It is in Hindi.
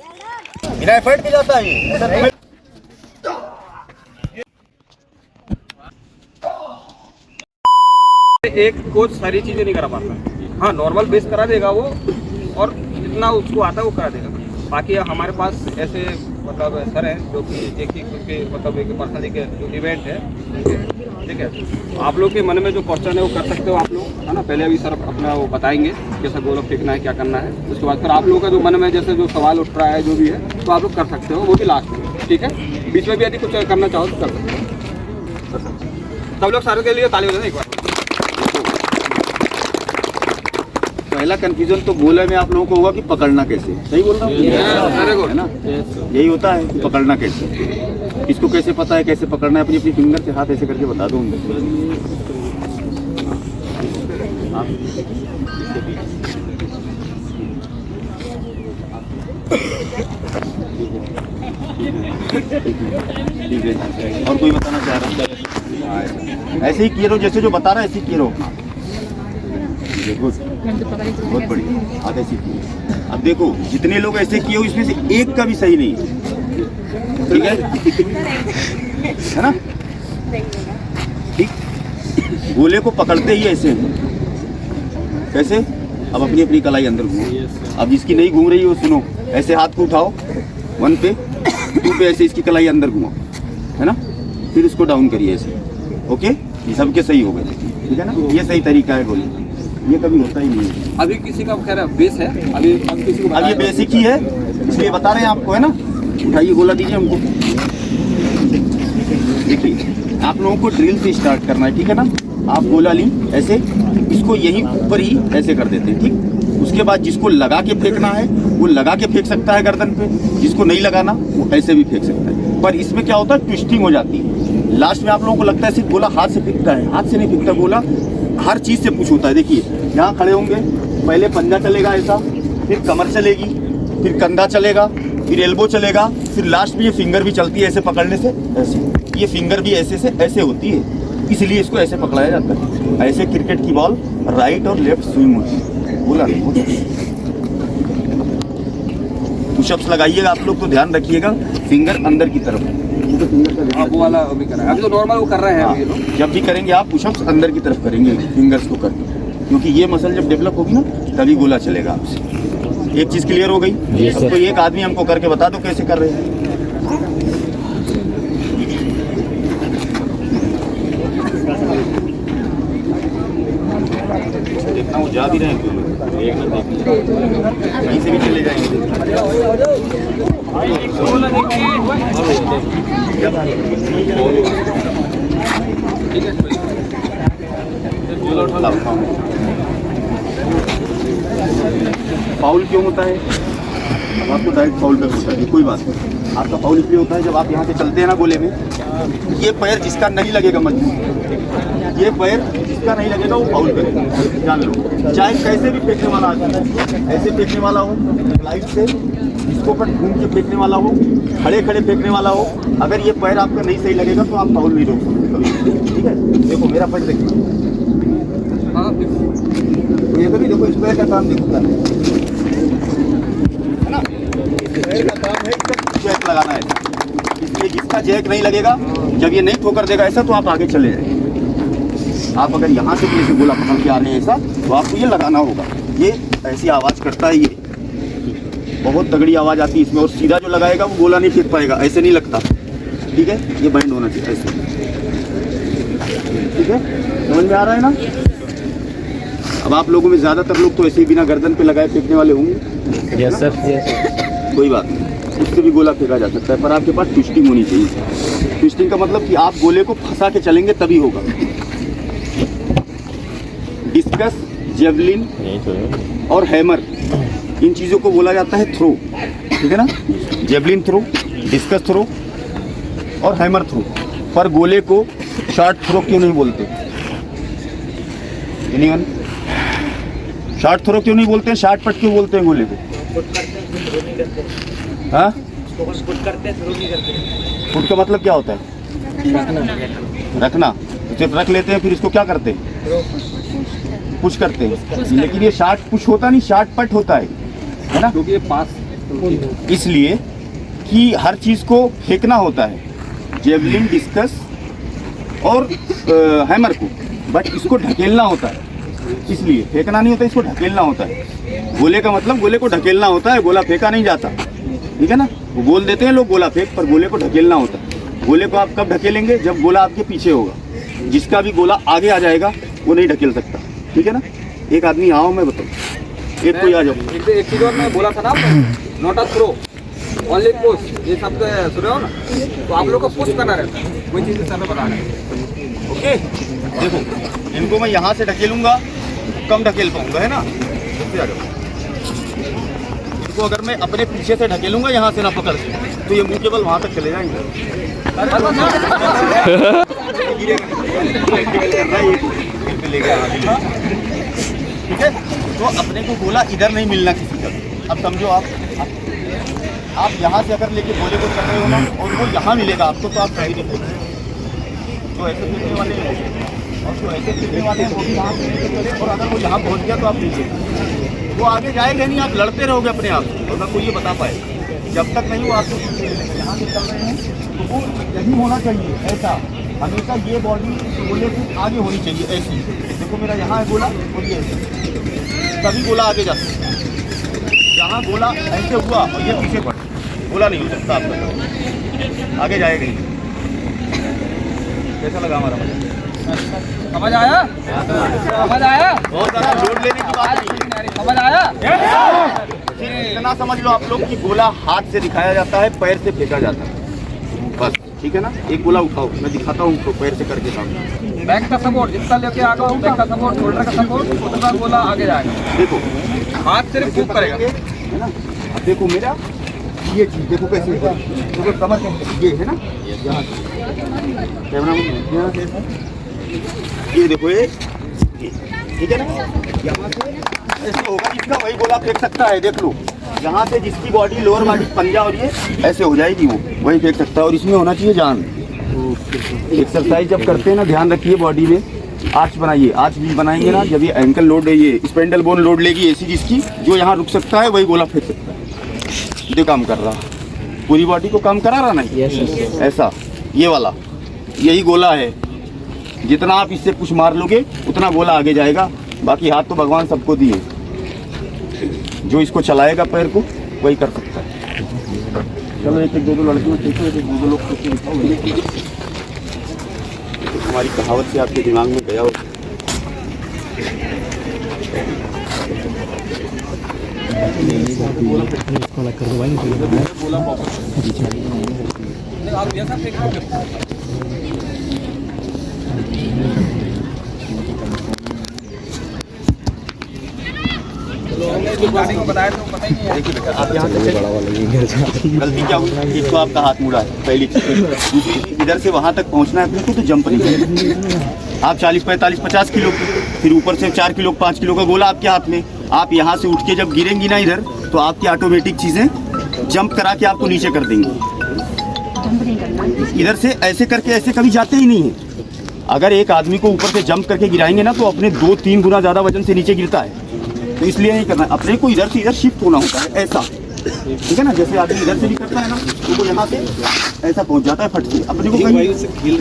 बिना एफर्ट के जाता है ये। एक कोच सारी चीजें नहीं करा पाता। हाँ, नॉर्मल बेस करा देगा वो, और जितना उसको आता है वो करा देगा। बाकी हमारे पास ऐसे मतलब सर हैं जो कि एक ही उनके मतलब एक पर्सनली के जो इवेंट है, ठीक है। आप लोग के मन में जो क्वेश्चन है वो कर सकते हो आप लोग, है ना। पहले अभी सर अपना वो बताएंगे कैसा गोला फेंकना है, क्या करना है। उसके बाद फिर आप लोगों का जो मन में जैसे जो सवाल उठ रहा है जो भी है, तो आप लोग कर सकते हो, वो भी लास्ट में, ठीक है। बीच में भी यदि कुछ करना चाहो तो कर सकते हो। सब लोग सारे के लिए ताली बजाना एक बार। पहला कंफ्यूजन तो गोले में आप लोगों को होगा कि पकड़ना कैसे, सही बोल रहा हूँ, है ना। यही होता है कि पकड़ना कैसे, इसको कैसे पता है कैसे पकड़ना है। अपनी अपनी फिंगर से हाथ ऐसे करके बता दो उनको। ठीक है, और कोई बताना चाह रहा है? ऐसे ही किए रहो, जैसे जो बता रहा है ऐसे ही किए रहो। बहुत बढ़िया, हाथ ऐसे किए। अब देखो जितने लोग ऐसे किए हो इसमें से एक का भी सही नहीं, ठीक है ना। ठीक, गोले को पकड़ते ही ऐसे कैसे। अब अपनी अपनी कलाई अंदर घूमो। अब जिसकी नहीं घूम रही हो सुनो, ऐसे हाथ को उठाओ 1 पे 2 पे, ऐसे इसकी कलाई अंदर घुमाओ, है ना। फिर उसको डाउन करिए ऐसे, ओके। ये सबके सही हो गए, ठीक है ना। ये सही तरीका है गोले, ये कभी होता ही नहीं। अभी किसी का खैर बेस है, अभी किसी को अब ये बेसिक ही है इसलिए बता रहे हैं आपको, है ना। उठाइए गोला, दीजिए हमको। देखिए आप लोगों को ड्रिल से स्टार्ट करना है, ठीक है ना। आप गोला ली ऐसे, इसको यहीं ऊपर ही ऐसे कर देते हैं, ठीक। उसके बाद जिसको लगा के फेंकना है वो लगा के फेंक सकता है गर्दन पे, जिसको नहीं लगाना वो ऐसे भी फेंक सकता है। पर इसमें क्या होता है, ट्विस्टिंग हो जाती है। लास्ट में आप लोगों को लगता है सिर्फ गोला हाथ से फेंकता है, हाथ से नहीं फेंकता गोला, हर चीज़ से पुश होता है। देखिए यहाँ खड़े होंगे, पहले पंजा चलेगा ऐसा, फिर कमर चलेगी, फिर कंधा चलेगा, फिर एल्बो चलेगा, फिर लास्ट में ये फिंगर भी चलती है ऐसे पकड़ने से, ऐसे। ये फिंगर भी ऐसे से ऐसे होती है, इसलिए इसको ऐसे पकड़ाया जाता है। ऐसे क्रिकेट की बॉल राइट और लेफ्ट स्विंग होती है, बोला नहीं। पुशअप्स लगाइएगा आप लोग तो ध्यान रखिएगा, फिंगर अंदर की तरफ। वो वाला अभी कर रहा है, अभी तो नॉर्मल वो कर रहे हैं अभी लोग। जब भी करेंगे आप पुशअप्स अंदर की तरफ करेंगे फिंगर्स को करके, क्योंकि ये मसल जब डेवलप होगी ना तभी गोला चलेगा आपसे। एक चीज़ क्लियर हो गई। अब तो एक आदमी हमको करके बता दो कैसे कर रहे हैं। देखना वो जा भी रहे हैं, कहीं से भी चले जाएंगे। फाउल क्यों होता है? अब आपको डायरेक्ट फाउल पे होता है, कोई बात नहीं। आपका फाउल इसलिए होता है जब आप यहाँ से चलते हैं ना गोले में, ये पैर जिसका नहीं लगेगा मजबूत, ये पैर जिसका नहीं लगेगा वो फाउल करेगा, जान लो। चाहे कैसे भी फेंकने वाला आदमी, ऐसे फेंकने वाला हो, लाइट से इसको पर घूम के फेंकने वाला हो, खड़े खड़े फेंकने वाला हो, अगर ये पैर आपका नहीं सही लगेगा तो आप फाउल नहीं रोक सकते कभी, ठीक है। देखो मेरा पैर देखिए, ये कभी देखो इस पैर का काम देखो है ना। पैर का काम है जैक लगाना है, इसलिए जिसका जैक नहीं लगेगा, जब ये नहीं ठोकर देगा ऐसा, तो आप आगे चले जाएंगे। आप अगर यहाँ से भी ऐसे गोला पकड़ के आ रहे हैं ऐसा, तो आपको ये लगाना होगा। ये ऐसी आवाज़ करता है, ये बहुत तगड़ी आवाज़ आती है इसमें, और सीधा जो लगाएगा वो गोला नहीं फेंक पाएगा, ऐसे नहीं लगता, ठीक है। ये बैंड होना चाहिए ऐसे, ठीक है। समझ में आ रहा है ना। अब आप लोगों में ज़्यादातर लोग तो ऐसे ही बिना गर्दन पे लगाए फेंकने वाले होंगे। Yes sir, yes. कोई बात नहीं, उससे भी गोला फेंका जा सकता है, पर आपके पास ट्विस्टिंग होनी चाहिए। ट्विस्टिंग का मतलब कि आप गोले को फंसा के चलेंगे तभी होगा। डिस्कस, जेवलिन और हैमर, इन चीज़ों को बोला जाता है थ्रो, ठीक है ना। जेवलिन थ्रो, डिस्कस थ्रो और हैमर थ्रो। पर गोले को शॉर्ट थ्रो क्यों नहीं बोलते? एनीवन? शॉर्ट थ्रो क्यों नहीं बोलते हैं? शॉर्ट पट क्यों बोलते हैं गोले को? हाँ, फुट का मतलब क्या होता है? रखना। तो जब रख लेते हैं फिर इसको क्या करते हैं? पुश करते हैं। लेकिन ये शॉर्ट पुश होता नहीं, शॉर्ट पट होता है ना, क्योंकि ये पास इसलिए कि हर चीज़ को फेंकना होता है, जेवलिन, डिस्कस और हैमर को, बट इसको ढकेलना होता है। इसलिए फेंकना नहीं होता, इसको ढकेलना होता है। गोले का मतलब गोले को ढकेलना होता है, गोला फेंका नहीं जाता, ठीक है ना। वो बोल देते हैं लोग गोला फेंक, पर गोले को ढकेलना होता है। गोले को आप कब ढकेलेंगे? जब गोला आपके पीछे होगा। जिसका भी गोला आगे आ जाएगा वो नहीं ढकेल सकता, ठीक है ना। एक आदमी आओ, मैं बताऊँ, एक कोई आ जाओ। एक चीज और मैं बोला था ना, not a throw, only push, ये शब्द सुने हो ना, तो आप लोग को पुश करना रहता है, वही चीज़ सर बता रहे हैं। ओके, देखो इनको मैं यहाँ से ढकेलूंगा, कम ढकेल पाऊंगा, है ना। इनको अगर मैं अपने पीछे से ढकेलूंगा यहाँ से ना पकड़ के, तो ये मुंह केवल वहाँ तक चले जाएंगे। ठीक है, तो अपने को गोला इधर नहीं मिलना किसी का। अब समझो आप यहाँ से अगर लेके गोले को चल रहे हो ना, और वो यहाँ मिलेगा आपको, तो आप सही दिखेंगे। जो ऐसे फेंकने वाले हैं और जो ऐसे फेंकने वाले हैं वो भी यहाँ से चले, और अगर वो यहाँ पहुँच गया तो आप नीचे, वो आगे जाएगा नहीं, आप लड़ते रहोगे अपने आप। और मैं कोई ये बता पाए, जब तक नहीं वो आपको यहाँ से चल रहे हैं, तो वो यही होना चाहिए ऐसा। हमेशा ये बॉडी गोले से आगे होनी चाहिए, ऐसी। देखो मेरा यहाँ है गोला, और ये तभी गोला आगे जा सकता है। जहाँ गोला ऐसे हुआ और ये पीछे पड़, गोला नहीं हो सकता आपका, आगे जाएगा नहीं। कैसा लगा हमारा मजा? समझ आया? समझ आया? बहुत ज़्यादा लोड लेने की बात नहीं, समझ आया? इतना समझ लो आप लोग कि गोला हाथ से दिखाया जाता है, पैर से फेंका जाता है, बस, ठीक है ना। एक गोला उठाओ, मैं दिखाता हूँ तो पैर से करके सामने। बैक का सपोर्ट जितना लेके आ गया, बैक का सपोर्ट, शोल्डर का सपोर्ट, उतना गोला आगे जाएगा। देखो हाथ सिर्फ मूव करेगा, है ना। अब देखो मेरा ये चीज़ देखो कैसे, देखो कमर ये है ना, यहाँ कैमरा यहाँ से ये देखो, ये ठीक है ना। यहाँ से ऐसे होगा, जिसका वही गोला फेंक सकता है। देख लो, यहाँ से जिसकी बॉडी, लोअर बॉडी, पंजा और ये ऐसे हो जाएगी, वो वही फेंक सकता है। और इसमें होना चाहिए जान। एक्सरसाइज जब करते हैं ना, ध्यान रखिए बॉडी में आर्च बनाइए। आर्च भी बनाएंगे ना, जब ये एंकल लोड, ये स्पेंडल बोन लोड लेगी ऐसी जिसकी, जो यहाँ रुक सकता है वही गोला फेंक सकता है। जो काम कर रहा, पूरी बॉडी को काम करा रहा नहीं, ऐसा ये वाला यही गोला है। जितना आप इससे पुश मार लोगे उतना गोला आगे जाएगा। बाकी हाथ तो भगवान सबको दिए, जो इसको चलाएगा पैर को वही कर सकता है। चलो एक एक दो दो लड़कियों सीखो, एक एक दो दो लोग सीखो। हमारी कहावत से आपके दिमाग में गया हो। आप जैसा को बताया तो पता ही नहीं है। देखिए बेटा, आप यहाँ से गलती क्या हुई, इसको आपका हाथ मुड़ा है, पहली चीज़। दूसरी, इधर से वहाँ तक पहुँचना है अपने को, तो जंप नहीं करना। आप 40, 45, 50 किलो, फिर ऊपर से 4 किलो, 5 किलो का गोला आपके हाथ में। आप यहाँ से उठ के जब गिरेंगी ना इधर, तो आपकी ऑटोमेटिक चीज़ें जंप करा के आपको नीचे कर देंगी। इधर से ऐसे करके ऐसे कभी जाते ही नहीं है। अगर एक आदमी को ऊपर से जंप करके गिराएंगे ना, तो अपने 2-3 गुना ज़्यादा वजन से नीचे गिरता है। तो इसलिए नहीं करना, अपने को इधर से इधर शिफ्ट होना होता है, ऐसा, ठीक है ना। जैसे आदमी इधर से भी करता है ना, तो वो यहाँ से ऐसा पहुँच जाता है फट से, अपने को कहीं